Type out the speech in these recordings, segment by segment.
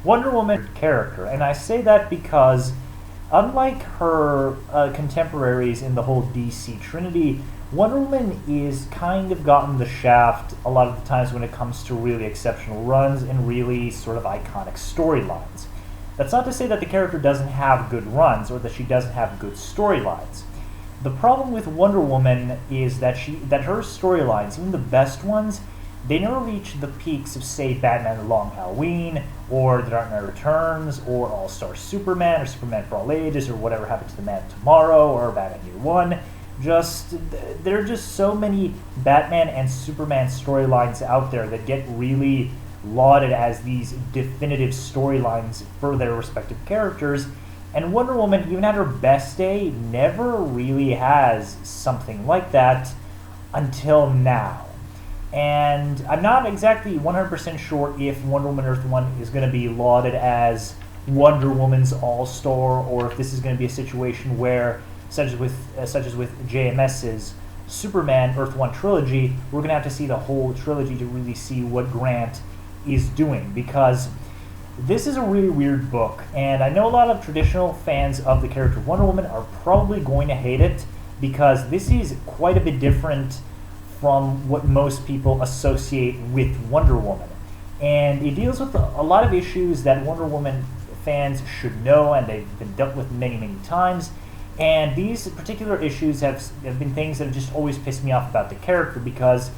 Wonder Woman character, and I say that because unlike her contemporaries in the whole DC Trinity, Wonder Woman is kind of gotten the shaft a lot of the times when it comes to really exceptional runs and really sort of iconic storylines. That's not to say that the character doesn't have good runs or that she doesn't have good storylines. The problem with Wonder Woman is that her storylines, even the best ones, they never reach the peaks of, say, Batman The Long Halloween, or The Dark Knight Returns, or All-Star Superman, or Superman for All Ages, or Whatever Happened to the Man of Tomorrow, or Batman Year One. There are just so many Batman and Superman storylines out there that get really lauded as these definitive storylines for their respective characters, and Wonder Woman, even at her best day, never really has something like that until now. And I'm not exactly 100% sure if Wonder Woman Earth 1 is going to be lauded as Wonder Woman's all-star, or if this is going to be a situation where, such as with JMS's Superman Earth 1 trilogy, we're going to have to see the whole trilogy to really see what Grant is doing, because this is a really weird book, and I know a lot of traditional fans of the character of Wonder Woman are probably going to hate it, because this is quite a bit different from what most people associate with Wonder Woman. And it deals with a lot of issues that Wonder Woman fans should know, and they've been dealt with many, many times. And these particular issues have been things that have just always pissed me off about the character, because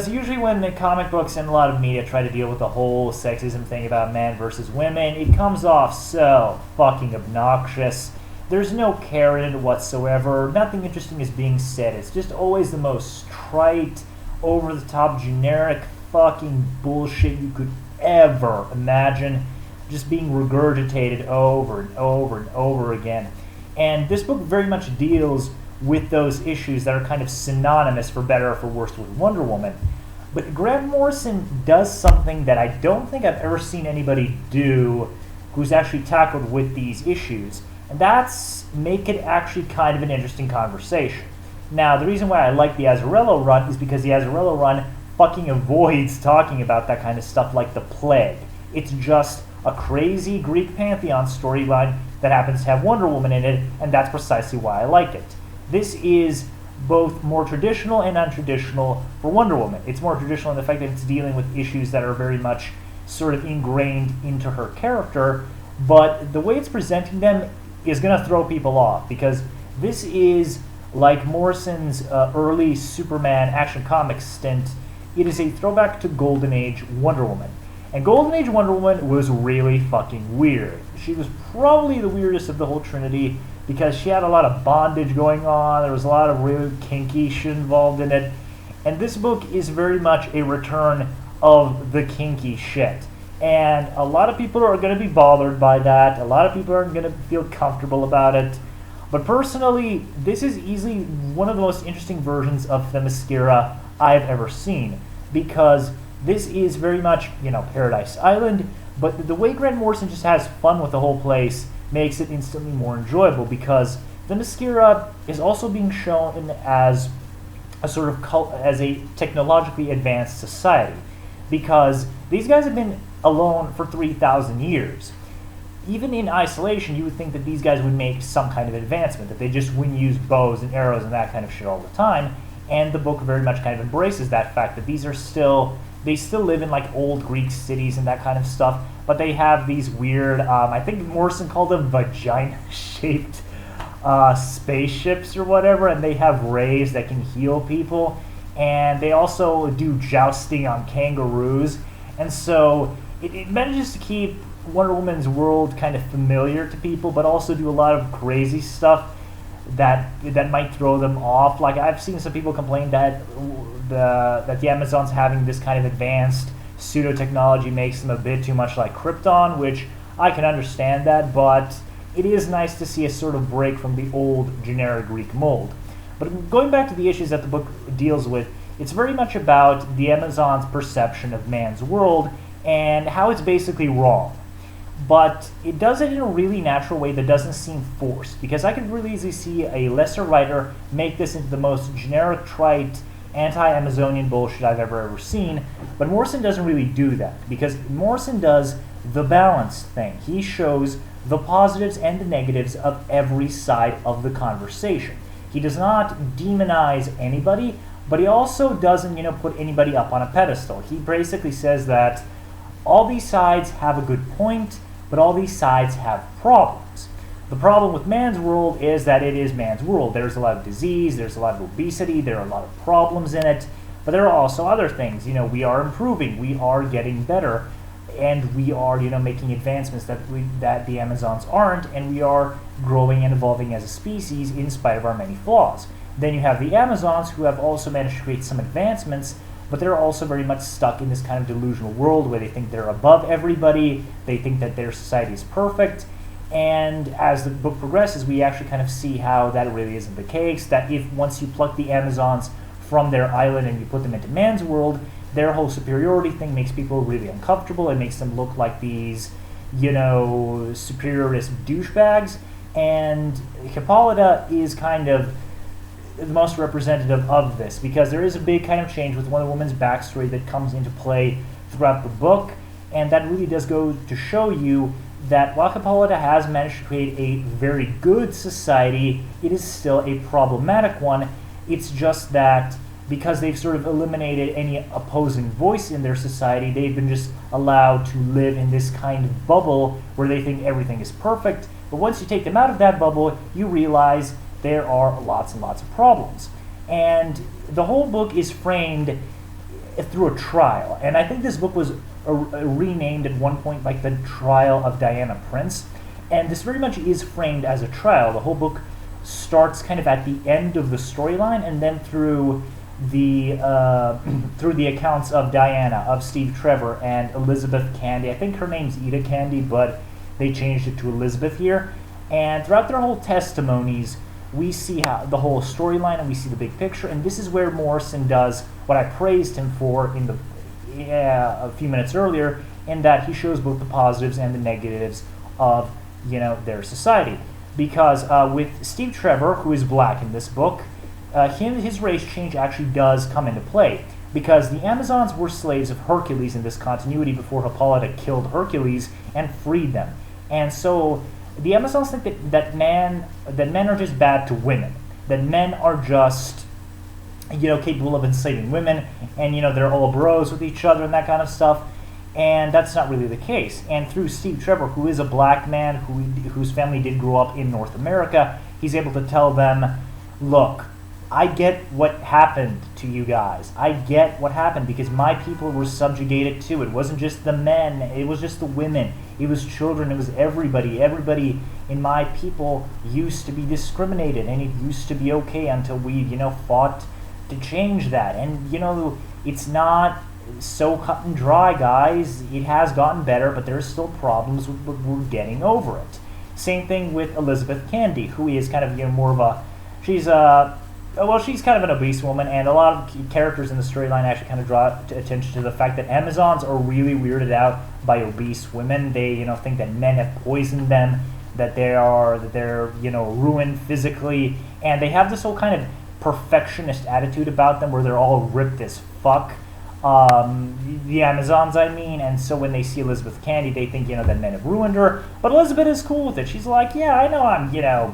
usually when the comic books and a lot of media try to deal with the whole sexism thing about men versus women, it comes off so fucking obnoxious. There's no care in it whatsoever. Nothing interesting is being said. It's just always the most trite, over-the-top, generic fucking bullshit you could ever imagine, just being regurgitated over and over and over again. And this book very much deals with those issues that are kind of synonymous, for better or for worse, with Wonder Woman. But Grant Morrison does something that I don't think I've ever seen anybody do who's actually tackled with these issues, and that's make it actually kind of an interesting conversation. Now, the reason why I like the Azzarello run is because the Azzarello run fucking avoids talking about that kind of stuff like the plague. It's just a crazy Greek pantheon storyline that happens to have Wonder Woman in it, and that's precisely why I like it. This is both more traditional and untraditional for Wonder Woman. It's more traditional in the fact that it's dealing with issues that are very much sort of ingrained into her character, but the way it's presenting them is going to throw people off, because this is like Morrison's early Superman Action Comics stint. It is a throwback to Golden Age Wonder Woman. And Golden Age Wonder Woman was really fucking weird. She was probably the weirdest of the whole Trinity, because she had a lot of bondage going on. There was a lot of really kinky shit involved in it. And this book is very much a return of the kinky shit. And a lot of people are going to be bothered by that. A lot of people aren't going to feel comfortable about it. But personally, this is easily one of the most interesting versions of Themyscira I've ever seen, because this is very much, Paradise Island, but the way Grant Morrison just has fun with the whole place makes it instantly more enjoyable, because Themyscira is also being shown as a sort of as a technologically advanced society, because these guys have been alone for 3,000 years. Even in isolation, you would think that these guys would make some kind of advancement, that they just wouldn't use bows and arrows and that kind of shit all the time, and the book very much kind of embraces that fact that they still live in like old Greek cities and that kind of stuff, but they have these weird, I think Morrison called them vagina-shaped spaceships or whatever, and they have rays that can heal people, and they also do jousting on kangaroos, and so it manages to keep Wonder Woman's world kind of familiar to people, but also do a lot of crazy stuff that might throw them off. Like, I've seen some people complain that the Amazons having this kind of advanced pseudo technology makes them a bit too much like Krypton, which I can understand that, but it is nice to see a sort of break from the old generic Greek mold. But going back to the issues that the book deals with, it's very much about the Amazons' perception of man's world and how it's basically wrong. But it does it in a really natural way that doesn't seem forced, because I could really easily see a lesser writer make this into the most generic, trite, anti-Amazonian bullshit I've ever seen, but Morrison doesn't really do that, because Morrison does the balanced thing. He shows the positives and the negatives of every side of the conversation. He does not demonize anybody, but he also doesn't, put anybody up on a pedestal. He basically says that all these sides have a good point, but all these sides have problems. The problem with man's world is that it is man's world. There's a lot of disease, there's a lot of obesity, there are a lot of problems in it, but there are also other things. We are improving, we are getting better, and we are, making advancements that the Amazons aren't, and we are growing and evolving as a species in spite of our many flaws. Then you have the Amazons, who have also managed to create some advancements, but they're also very much stuck in this kind of delusional world where they think they're above everybody, they think that their society is perfect, and as the book progresses, we actually kind of see how that really isn't the case, that if once you pluck the Amazons from their island and you put them into man's world, their whole superiority thing makes people really uncomfortable. It makes them look like these, superiorist douchebags, and Hippolyta is kind of the most representative of this, because there is a big kind of change with Wonder Woman's backstory that comes into play throughout the book, and that really does go to show you that while Hippolyta has managed to create a very good society, it is still a problematic one. It's just that because they've sort of eliminated any opposing voice in their society, they've been just allowed to live in this kind of bubble where they think everything is perfect. But once you take them out of that bubble, you realize there are lots and lots of problems. And the whole book is framed through a trial. And I think this book was renamed at one point like the Trial of Diana Prince. And this very much is framed as a trial. The whole book starts kind of at the end of the storyline, and then through the accounts of Diana, of Steve Trevor, and Elizabeth Candy. I think her name's Ida Candy, but they changed it to Elizabeth here. And throughout their whole testimonies, we see how the whole storyline, and we see the big picture. And this is where Morrison does what I praised him for in a few minutes earlier, in that he shows both the positives and the negatives of their society. Because with Steve Trevor, who is black in this book, his race change actually does come into play, because the Amazons were slaves of Hercules in this continuity before Hippolyta killed Hercules and freed them. And so the Amazons think that men are just bad to women, that men are just capable of enslaving women, and they're all bros with each other and that kind of stuff. And that's not really the case. And through Steve Trevor, who is a black man whose family did grow up in North America, he's able to tell them, look, I get what happened to you guys. I get what happened because my people were subjugated too. It wasn't just the men, it was just the women, it was children, it was everybody. Everybody in my people used to be discriminated, and it used to be okay until we, fought to change that. And, it's not so cut and dry, guys. It has gotten better, but there's still problems, but we're getting over it. Same thing with Elizabeth Candy, who is kind of, more of a, she's kind of an obese woman, and a lot of characters in the storyline actually kind of draw attention to the fact that Amazons are really weirded out by obese women. They, think that men have poisoned them, that they're ruined physically, and they have this whole kind of perfectionist attitude about them where they're all ripped as fuck. The Amazons, I mean, and so when they see Elizabeth Candy, they think, that men have ruined her, but Elizabeth is cool with it. She's like, yeah, I know I'm,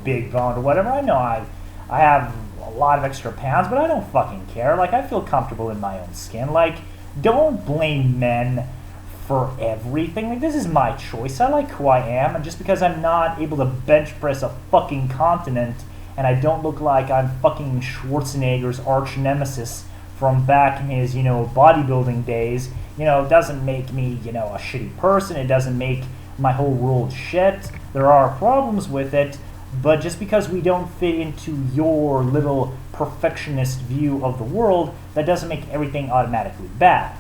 big boned or whatever. I know I have a lot of extra pounds, but I don't fucking care. Like, I feel comfortable in my own skin. Like, don't blame men for everything. Like, this is my choice. I like who I am, and just because I'm not able to bench press a fucking continent, and I don't look like I'm fucking Schwarzenegger's arch nemesis from back in his, bodybuilding days, doesn't make me, a shitty person. It doesn't make my whole world shit. There are problems with it, but just because we don't fit into your little perfectionist view of the world, that doesn't make everything automatically bad.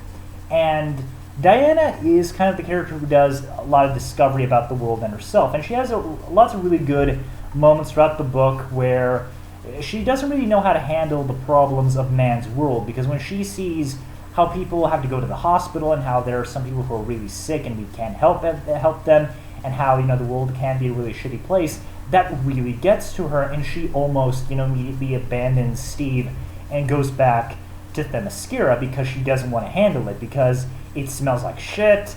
And Diana is kind of the character who does a lot of discovery about the world and herself, and she has lots of really good moments throughout the book where she doesn't really know how to handle the problems of man's world, because when she sees how people have to go to the hospital and how there are some people who are really sick and we can't help them, and how the world can be a really shitty place, that really gets to her, and she almost immediately abandons Steve and goes back to Themyscira because she doesn't want to handle it, because it smells like shit.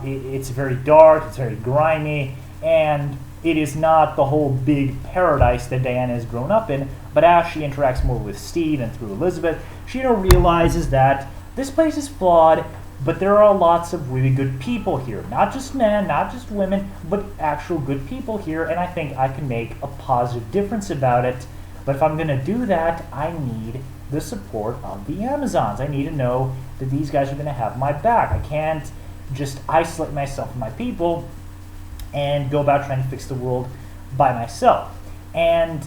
It's very dark, it's very grimy, and it is not the whole big paradise that Diana has grown up in, but as she interacts more with Steve and through Elizabeth, she realizes that this place is flawed, but there are lots of really good people here. Not just men, not just women, but actual good people here, and I think I can make a positive difference about it. But if I'm going to do that, I need the support of the Amazons. I need to know that these guys are going to have my back. I can't just isolate myself from my people and go about trying to fix the world by myself. And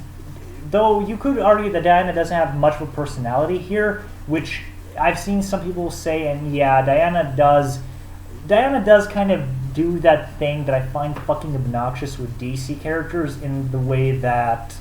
though you could argue that Diana doesn't have much of a personality here, which I've seen some people say, and yeah, Diana does kind of do that thing that I find fucking obnoxious with DC characters, in the way that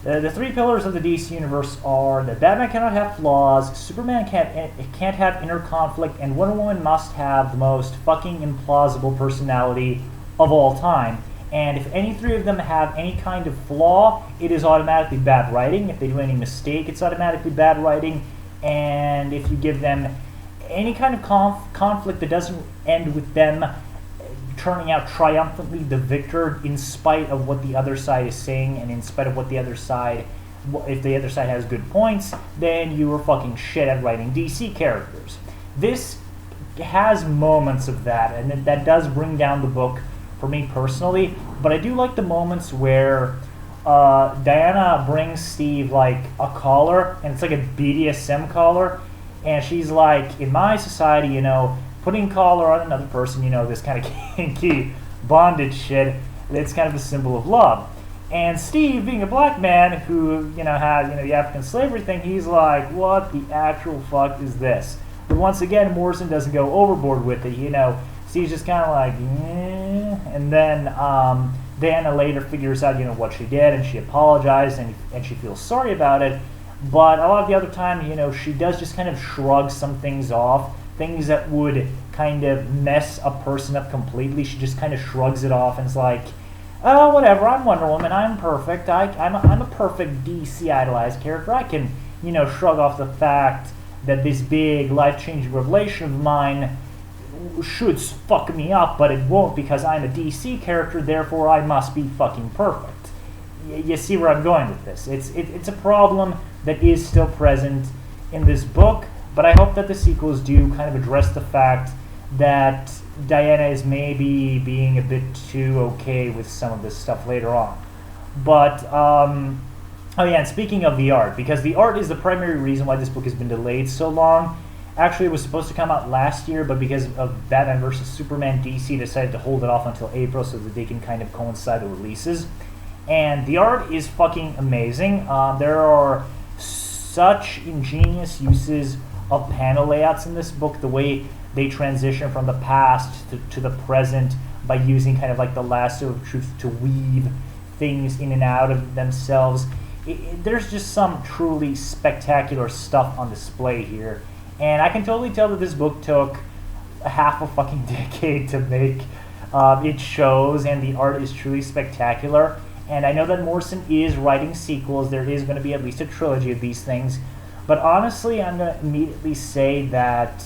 the three pillars of the DC universe are that Batman cannot have flaws, Superman can't have inner conflict, and Wonder Woman must have the most fucking implausible personality of all time. And if any three of them have any kind of flaw, it is automatically bad writing. If they do any mistake, it's automatically bad writing. And if you give them any kind of conflict that doesn't end with them turning out triumphantly the victor, in spite of what the other side is saying, and in spite of what the other side, if the other side has good points, then you are fucking shit at writing DC characters. This has moments of that, and that does bring down the book for me personally, but I do like the moments where Diana brings Steve like a collar, and it's like a BDSM collar, and she's like, in my society, putting collar on another person, this kind of kinky bondage shit, it's kind of a symbol of love. And Steve, being a black man who, had, the African slavery thing, he's like, what the actual fuck is this? But once again, Morrison doesn't go overboard with it, Steve's just kind of like, and then Diana later figures out, what she did, and she apologized, and she feels sorry about it. But a lot of the other time, she does just kind of shrug some things off, things that would kind of mess a person up completely. She just kind of shrugs it off and is like, oh, whatever, I'm Wonder Woman, I'm perfect, I'm a perfect DC idolized character. I can, shrug off the fact that this big life-changing revelation of mine should fuck me up, but it won't, because I'm a DC character, therefore I must be fucking perfect. You see where I'm going with this. It's a problem that is still present in this book, but I hope that the sequels do kind of address the fact that Diana is maybe being a bit too okay with some of this stuff later on. But, oh yeah, and speaking of the art, because the art is the primary reason why this book has been delayed so long. Actually, it was supposed to come out last year, but because of Batman vs. Superman, DC decided to hold it off until April so that they can kind of coincide the releases. And the art is fucking amazing. There are such ingenious uses of panel layouts in this book, the way they transition from the past to the present by using kind of like the lasso of truth to weave things in and out of themselves. There's just some truly spectacular stuff on display here. And I can totally tell that this book took a half a fucking decade to make. It shows, and the art is truly spectacular. And I know that Morrison is writing sequels. There is going to be at least a trilogy of these things. But honestly, I'm going to immediately say that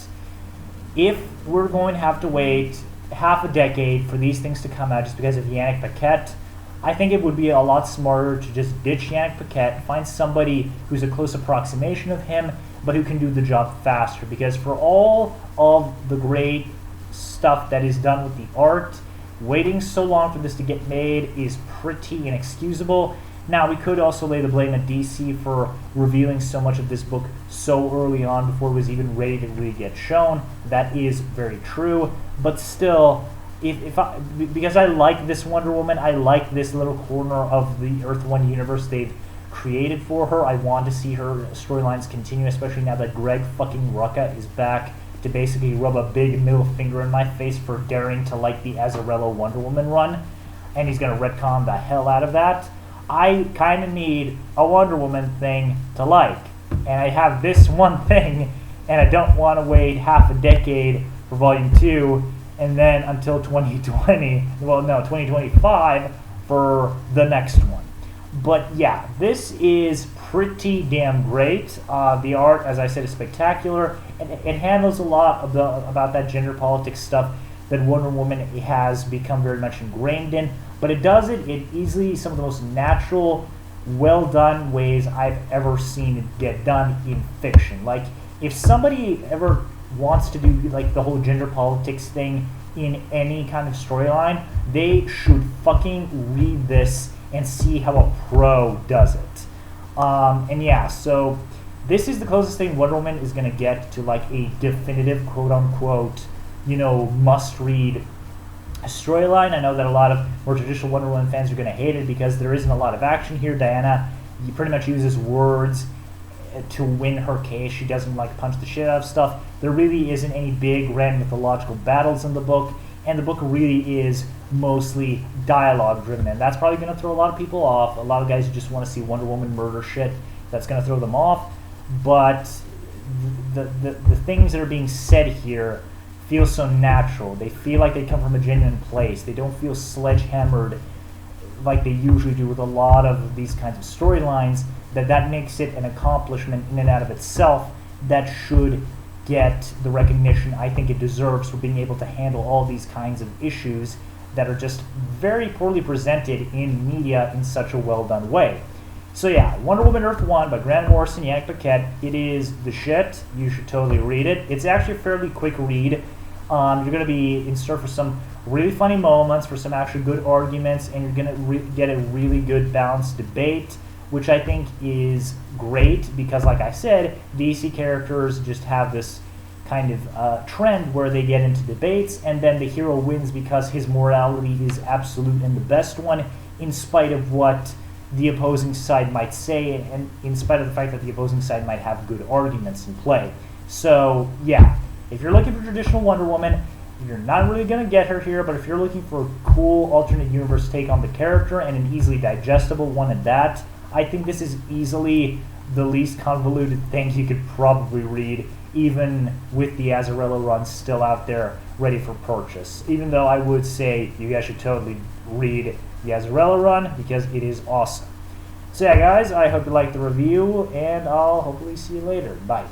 if we're going to have to wait half a decade for these things to come out just because of Yannick Paquette, I think it would be a lot smarter to just ditch Yannick Paquette, find somebody who's a close approximation of him, but who can do the job faster. Because for all of the great stuff that is done with the art, waiting so long for this to get made is pretty inexcusable. Now, we could also lay the blame at DC for revealing so much of this book so early on before it was even ready to really get shown. That is very true. But still, because I like this Wonder Woman, I like this little corner of the Earth One universe they've created for her. I want to see her storylines continue, especially now that Greg fucking Rucka is back to basically rub a big middle finger in my face for daring to like the Azzarello Wonder Woman run, and he's going to retcon the hell out of that. I kind of need a Wonder Woman thing to like, and I have this one thing, and I don't want to wait half a decade for Volume 2, and then until 2025 for the next one. But yeah, this is pretty damn great. The art, as I said, is spectacular, and it handles a lot of about that gender politics stuff that Wonder Woman has become very much ingrained in. But it does it in easily some of the most natural, well done ways I've ever seen it get done in fiction. Like, if somebody ever wants to do like the whole gender politics thing in any kind of storyline, they should fucking read this and see how a pro does it. And yeah, so this is the closest thing Wonder Woman is going to get to like a definitive quote-unquote, must-read storyline. I know that a lot of more traditional Wonder Woman fans are going to hate it because there isn't a lot of action here. Diana pretty much uses words to win her case. She doesn't like punch the shit out of stuff. There really isn't any big grand mythological battles in the book, and the book really is mostly dialogue driven, and that's probably going to throw a lot of people off. A lot of guys who just want to see Wonder Woman murder shit, that's going to throw them off. But the things that are being said here feel so natural. They feel like they come from a genuine place. They don't feel sledgehammered like they usually do with a lot of these kinds of storylines. That makes it an accomplishment in and out of itself that should get the recognition I think it deserves for being able to handle all these kinds of issues that are just very poorly presented in media in such a well done way. So yeah, Wonder Woman Earth 1 by Grant Morrison, Yannick Paquette. It is the shit. You should totally read it. It's actually a fairly quick read. You're going to be in store for some really funny moments, for some actually good arguments, and you're going to get a really good balanced debate, which I think is great because, like I said, DC characters just have this kind of trend where they get into debates and then the hero wins because his morality is absolute and the best one, in spite of what the opposing side might say and in spite of the fact that the opposing side might have good arguments in play. So yeah, if you're looking for traditional Wonder Woman, you're not really going to get her here, but if you're looking for a cool alternate universe take on the character and an easily digestible one at that, I think this is easily the least convoluted thing you could probably read, even with the Azzarello run still out there ready for purchase. Even though I would say you guys should totally read the Azzarello run because it is awesome. So yeah, guys, I hope you liked the review, and I'll hopefully see you later. Bye.